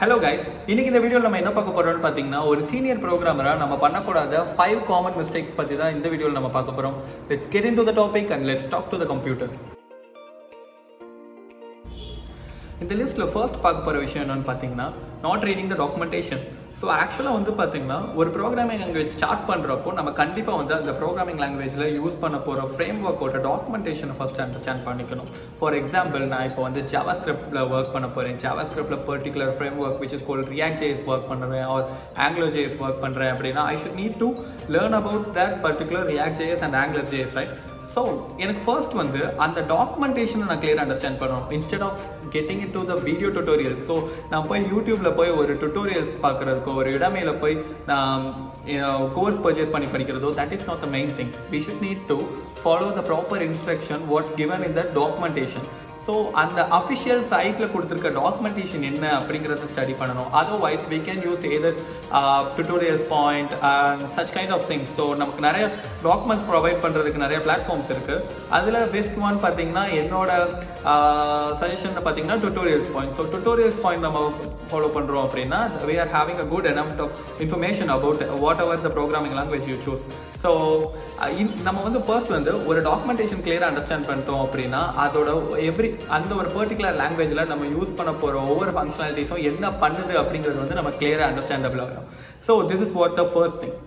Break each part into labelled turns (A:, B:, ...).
A: Hello guys, இன்னைக்கு இந்த வீடியோவில் நம்ம என்ன பார்க்க போறோம்னு பார்த்தீங்கன்னா ஒரு சீனியர் ப்ரோக்ராமராக நம்ம பண்ணக்கூடாத 5 காமன் மிஸ்டேக்ஸ் பற்றி தான் இந்த வீடியோவில் நம்ம பார்க்க போகிறோம். Let's get into the topic and let's talk to the computer. இந்த லிஸ்ட்டில் ஃபர்ஸ்ட் பார்க்க போகிற விஷயம் என்னன்னு பார்த்தீங்கன்னா not reading the documentation. So ஆக்சுவலாக வந்து பார்த்தீங்கன்னா ஒரு ப்ரோக்ராமிங் லாங்குவேஜ் ஸ்டார்ட் பண்ணுறப்போ நம்ம கண்டிப்பாக வந்து அந்த ப்ரோக்ராமிங் லாங்குவேஜில் யூஸ் பண்ண போகிற ஃப்ரேம் ஒர்க்கோட டாக்குமெண்டேஷனை ஃபஸ்ட் அண்டர்ஸ்டாண்ட் பண்ணிக்கணும். ஃபார் எக்ஸாம்பிள், நான் இப்போ வந்து ஜாவா ஸ்கிரிப்டில் ஒர்க் பண்ண போகிறேன். ஜாவா ஸ்கிரிப்டில் particular framework which is called React JS work பண்ணுறேன் ஆர் ஆங்குலர் ஜேஎஸ் ஒர்க் பண்ணுறேன் அப்படின்னா I should need to learn about that particular React JS and Angular JS, right? So எனக்கு ஃபர்ஸ்ட் வந்து அந்த டாக்குமெண்டேஷனை நான் கிளியர் அண்டர்ஸ்டாண்ட் பண்ணணும் instead of getting into the video tutorials. So நான் போய் யூடியூப்பில் போய் ஒரு டுட்டோரியல்ஸ் பார்க்குறதுக்கோ ஒரு இடமையில போய் நான் கோர்ஸ் பர்ச்சேஸ் பண்ணி படிக்கிறதோ that is not the main thing. We should need to follow the proper instruction what's given in the documentation. So அந்த அஃபிஷியல் சைட்டில் கொடுத்துருக்க டாக்குமெண்டேஷன் என்ன அப்படிங்கிறத ஸ்டடி பண்ணணும். Otherwise we can use either tutorials point and such kind of things. So நமக்கு நிறைய documents provide பண்ணுறதுக்கு நிறைய பிளாட்ஃபார்ம்ஸ் இருக்குது. அதில் பெஸ்ட் ஒன் பார்த்தீங்கன்னா என்னோட சஜஷன் பார்த்தீங்கன்னா tutorials point. So tutorials point நம்ம ஃபாலோ பண்ணுறோம் அப்படின்னா we are having a good amount of information about whatever the programming language you choose. So நம்ம வந்து ஃபர்ஸ்ட் வந்து ஒரு டாக்குமெண்டேஷன் கிளியராக அண்டர்ஸ்டாண்ட் பண்ணிட்டோம் அப்படின்னா அதோட அந்த ஒரு பர்டிகுலர் லாங்குவேஜில் நம்ம யூஸ் பண்ண போகிற ஒவ்வொரு ஃபங்க்ஷனாலிட்டிஸும் என்ன பண்ணுது அப்படிங்கிறது வந்து நம்ம கிளியராக அண்டர்ஸ்டாண்டபிள் ஆகும். So this is what the first thing.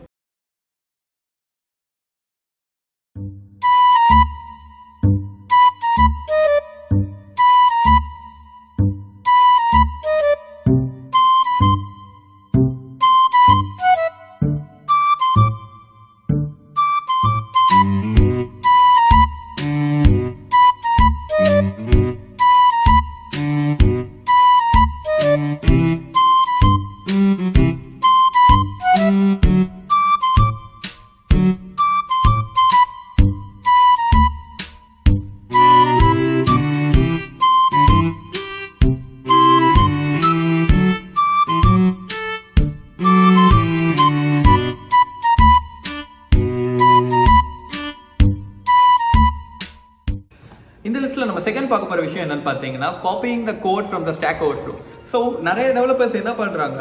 A: இந்த லிஸ்ட்டில் நம்ம செகண்ட் பார்க்க போகிற விஷயம் என்னன்னு பார்த்தீங்கன்னா copying the code from the Stack Overflow. So நிறைய டெவலப்பர்ஸ் என்ன பண்ணுறாங்க,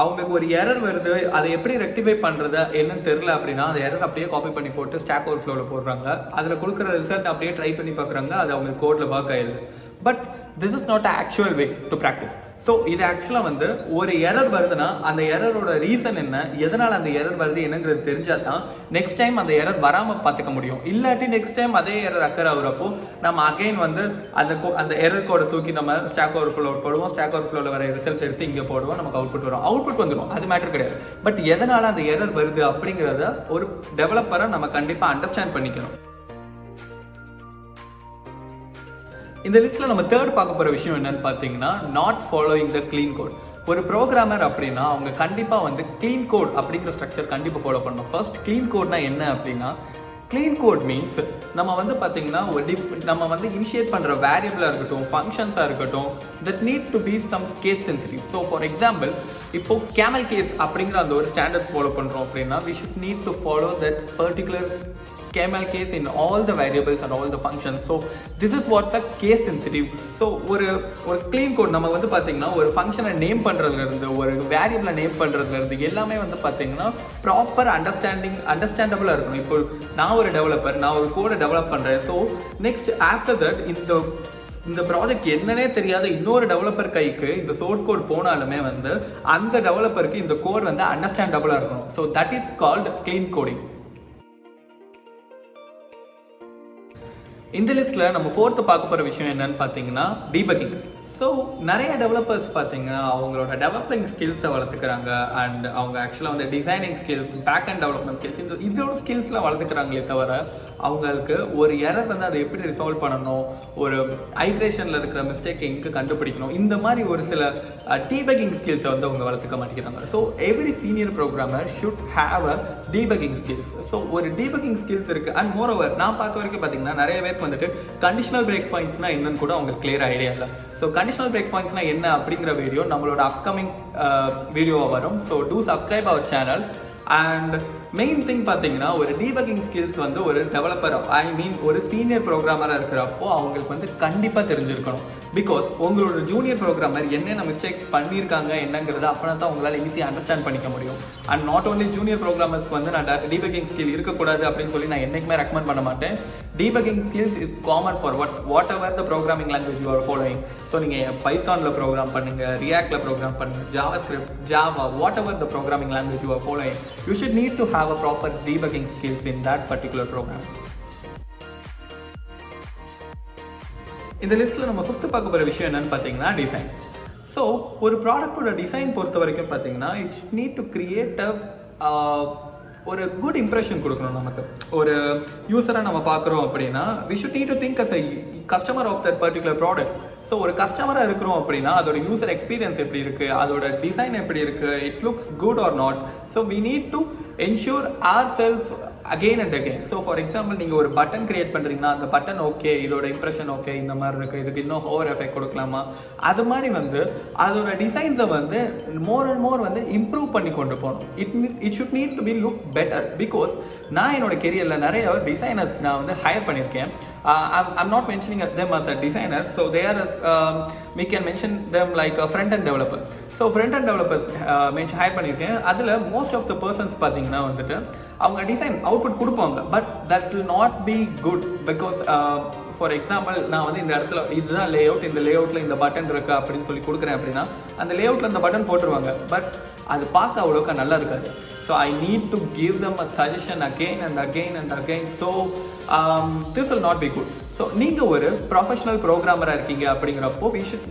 A: அவங்களுக்கு ஒரு எரர் வருது, அதை எப்படி ரெக்டிஃபை பண்ணுறது என்னன்னு தெரில அப்படின்னா அந்த எரர் அப்படியே காப்பி பண்ணி போட்டு ஸ்டாக் ஓவர்ஃப்ளோவில் போடுறாங்க. அதில் கொடுக்குற ரிசல்ட் அப்படியே ட்ரை பண்ணி பார்க்குறாங்க, அது அவங்க கோடில் ஒர்க் ஆயிடுது. But this is not a actual way to practice. So இது ஆக்சுவலாக வந்து ஒரு எரர் வருதுன்னா அந்த எரரோட ரீசன் என்ன, எதனால் அந்த எரர் வருது என்னங்கிறது தெரிஞ்சால் தான் நெக்ஸ்ட் டைம் அந்த எரர் வராமல் பார்த்துக்க முடியும். இல்லாட்டி நெக்ஸ்ட் டைம் அதே எரர் அக்கர் ஆகுறப்போ நம்ம அகைன் வந்து அந்த எரர் கோடை தூக்கி நம்ம ஸ்டாக் ஓவர்ஃப்ளோ போடுவோம். ஸ்டாக் ஓவர்ஃப்ளோவில் வர ரிசல்ட் எடுத்து இங்கே போடுவோம், நமக்கு அவுட்புட் வரும். அவுட்புட் வந்துடும், அது மேட்டர் கிடையாது. பட் எதனால் அந்த எரர் வருது அப்படிங்கிறத ஒரு டெவலப்பரை நம்ம கண்டிப்பாக அண்டர்ஸ்டாண்ட் பண்ணிக்கணும். இந்த லிஸ்ட்டில் நம்ம தேர்ட் பார்க்க போகிற விஷயம் என்னன்னு பார்த்தீங்கன்னா not following the clean code. ஒரு ப்ரோக்ராமர் அப்படின்னா அவங்க கண்டிப்பாக வந்து க்ளீன் கோட் அப்படிங்கிற ஸ்ட்ரக்சர் கண்டிப்பாக ஃபாலோ பண்ணணும். ஃபர்ஸ்ட் க்ளீன் கோட்னா என்ன அப்படின்னா, க்ளீன் கோட் மீன்ஸ் நம்ம வந்து பார்த்தீங்கன்னா நம்ம வந்து இனிஷியேட் பண்ணுற வேரியபிளாக இருக்கட்டும், ஃபங்க்ஷன்ஸாக இருக்கட்டும், that need to be some case sensitive. So for example, இப்போ கேமல் கேஸ் அப்படிங்கிற அந்த ஒரு ஸ்டாண்டர்ட்ஸ் ஃபாலோ பண்ணுறோம் அப்படின்னா we should need to follow that particular camel case in all the variables and all the functions. So this is what the case sensitive. So ஒரு clean code நம்ம வந்து பார்த்தீங்கன்னா ஒரு ஃபங்க்ஷனை நேம் பண்ணுறதுலேருந்து ஒரு வேரியபிளை நேம் பண்ணுறதுலேருந்து எல்லாமே வந்து பார்த்தீங்கன்னா ப்ராப்பர் அண்டர்ஸ்டாண்டபிளாக இருக்கணும். இப்போ நான் ஒரு டெவலப்பர், நான் ஒரு கோடை டெவலப் பண்ணுறேன். ஸோ நெக்ஸ்ட் ஆஃப்டர் தட் இந்த ப்ராஜெக்ட் என்னன்னே தெரியாத இன்னொரு டெவலப்பர் கைக்கு இந்த சோர்ஸ் கோட் போனாலுமே வந்து அந்த டெவலப்பருக்கு இந்த கோட் வந்து அண்டர்ஸ்டாண்டபிளாக இருக்கணும். So that is called clean coding. இந்த லிஸ்ட்டில் நம்ம ஃபோர்த்து பார்க்க போகிற விஷயம் என்னன்னு பார்த்தீங்கன்னா டீபக்கிங். ஸோ நிறைய டெவலப்பர்ஸ் பார்த்தீங்கன்னா அவங்களோட டெவலப்பிங் ஸ்கில்ஸை வளர்த்துக்கிறாங்க அண்ட் அவங்க ஆக்சுவலாக வந்து designing skills, back and development skills, இதோட ஸ்கில்ஸ்லாம் வளர்த்துக்கிறாங்களே தவிர அவங்களுக்கு ஒரு எரர் வந்து அதை எப்படி ரிசால்வ் பண்ணணும், ஒரு ஐட்ரேஷனில் இருக்கிற மிஸ்டேக்கை எங்கே கண்டுபிடிக்கணும், இந்த மாதிரி ஒரு சில டீபக்கிங் ஸ்கில்ஸை வந்து அவங்க வளர்த்துக்க மாட்டேங்கிறாங்க. So every senior programmer should have a debugging skills. So ஒரு டீபக்கிங் ஸ்கில்ஸ் இருக்குது. அண்ட் மோர் ஓவர் நான் பார்க்க வரைக்கும் பார்த்தீங்கன்னா நிறைய பேருக்கு வந்துட்டு கண்டிஷனல் பிரேக் பாயிண்ட்ஸ்னால் என்னன்னு கூட அவங்களுக்கு கிளியர் ஐடியா இல்லை. ஸோ கண்டிஷனல் பிரேக் பாயிண்ட்ஸ்னா என்ன அப்படிங்கிற வீடியோ நம்மளோட அப்கமிங் வீடியோவாக வரும். So to subscribe our channel and main thing பார்த்தீங்கன்னா ஒரு டீபக்கிங் ஸ்கில்ஸ் வந்து ஒரு டெவலப்பர் ஒரு சீனியர் ப்ரோக்ராமராக இருக்கிறப்போ அவங்களுக்கு வந்து கண்டிப்பாக தெரிஞ்சிருக்கணும். பிகாஸ் உங்களோட ஜூனியர் ப்ரோக்ராமர் என்னென்ன மிஸ்டேக்ஸ் பண்ணியிருக்காங்க என்னங்கிறத அப்போ தான் உங்களால் ஈஸியாக அண்டர்ஸ்டாண்ட் பண்ணிக்க முடியும். அண்ட் நாட் ஓன்லி ஜூனியர் ப்ரோக்ராமர்ஸ்க்கு வந்து நான் டீபக்கிங் ஸ்கில் இருக்கக்கூடாது அப்படின்னு சொல்லி நான் என்றைக்குமே ரெக்கமெண்ட் பண்ண மாட்டேன். Debugging skills is common for what ever the programming language you are following. So நீங்கள் பைத்தானில் ப்ரோக்ராம் பண்ணுங்கள், ரியாக்டில் ப்ரோக்ராம் பண்ணுங்கள், JavaScript, Java, what ever the programming language you are following, you should need to have a proper debugging skills in that particular program. இந்த லிஸ்ட்டில் நம்ம fifth பார்க்க போகிற விஷயம் என்னன்னு பார்த்தீங்கன்னா டிசைன். ஸோ ஒரு ப்ராடக்டோட டிசைன் பொறுத்த வரைக்கும் பார்த்தீங்கன்னா இட்ஸ் நீட் டு கிரியேட் ஒரு குட் இம்ப்ரெஷன் கொடுக்கணும். நமக்கு ஒரு யூஸரை நம்ம பார்க்குறோம் அப்படின்னா we should need to think as a customer of that particular product. So ஒரு கஸ்டமராக இருக்கிறோம் அப்படின்னா அதோட யூசர் எக்ஸ்பீரியன்ஸ் எப்படி இருக்குது, அதோட டிசைன் எப்படி இருக்குது, it looks good or not. So we need to ensure our self again and again. So for example நீங்கள் ஒரு பட்டன் கிரியேட் பண்ணுறீங்கன்னா அந்த பட்டன் ஓகே, இதோட இம்ப்ரெஷன் ஓகே, இந்த மாதிரி இருக்குது, இதுக்கு இன்னும் ஹோவர் எஃபெக்ட் கொடுக்கலாமா, அது மாதிரி வந்து அதோட டிசைன்ஸை வந்து மோர் அண்ட் மோர் வந்து இம்ப்ரூவ் பண்ணி கொண்டு போகணும். It should need to B look better. Because நான் என்னோட கெரியரில் நிறைய டிசைனர்ஸ் நான் வந்து ஹையர் பண்ணியிருக்கேன். I'm not mentioning them as a designer, so they are we can mention them like a front-end developer. So front-end developers higher பண்ணியிருக்கேன். அதில் most of the persons பார்த்தீங்கன்னா வந்துட்டு அவங்க டிசைன் அவுட்புட் கொடுப்பாங்க, but that will not be good. Because for example நான் வந்து இந்த இடத்துல இதுதான் லே அவுட், இந்த லே அவுட்டில் இந்த பட்டன் இருக்கு அப்படின்னு சொல்லி கொடுக்குறேன் அப்படின்னா அந்த லே அவுட்டில் இந்த பட்டன் போட்டுருவாங்க, பட் அது பார்க்க அவ்வளோக்கா நல்லா இருக்காது. So I need to give them a suggestion again and again and again. So this will not be good. So நீங்கள் ஒரு ப்ரொஃபஷனல் ப்ரோக்ராமராக இருக்கீங்க அப்படிங்கிறப்போ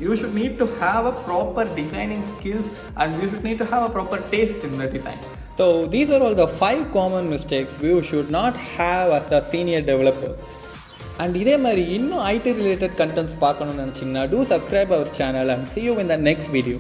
A: you should need to have a proper designing skills and you should need to have a proper taste in the design. So these are all the 5 common mistakes we should not have as a senior developer. And இதே மாதிரி இன்னும் IT related contents பார்க்கணும்னு நினச்சிங்கன்னா do subscribe our channel and see you in the next video.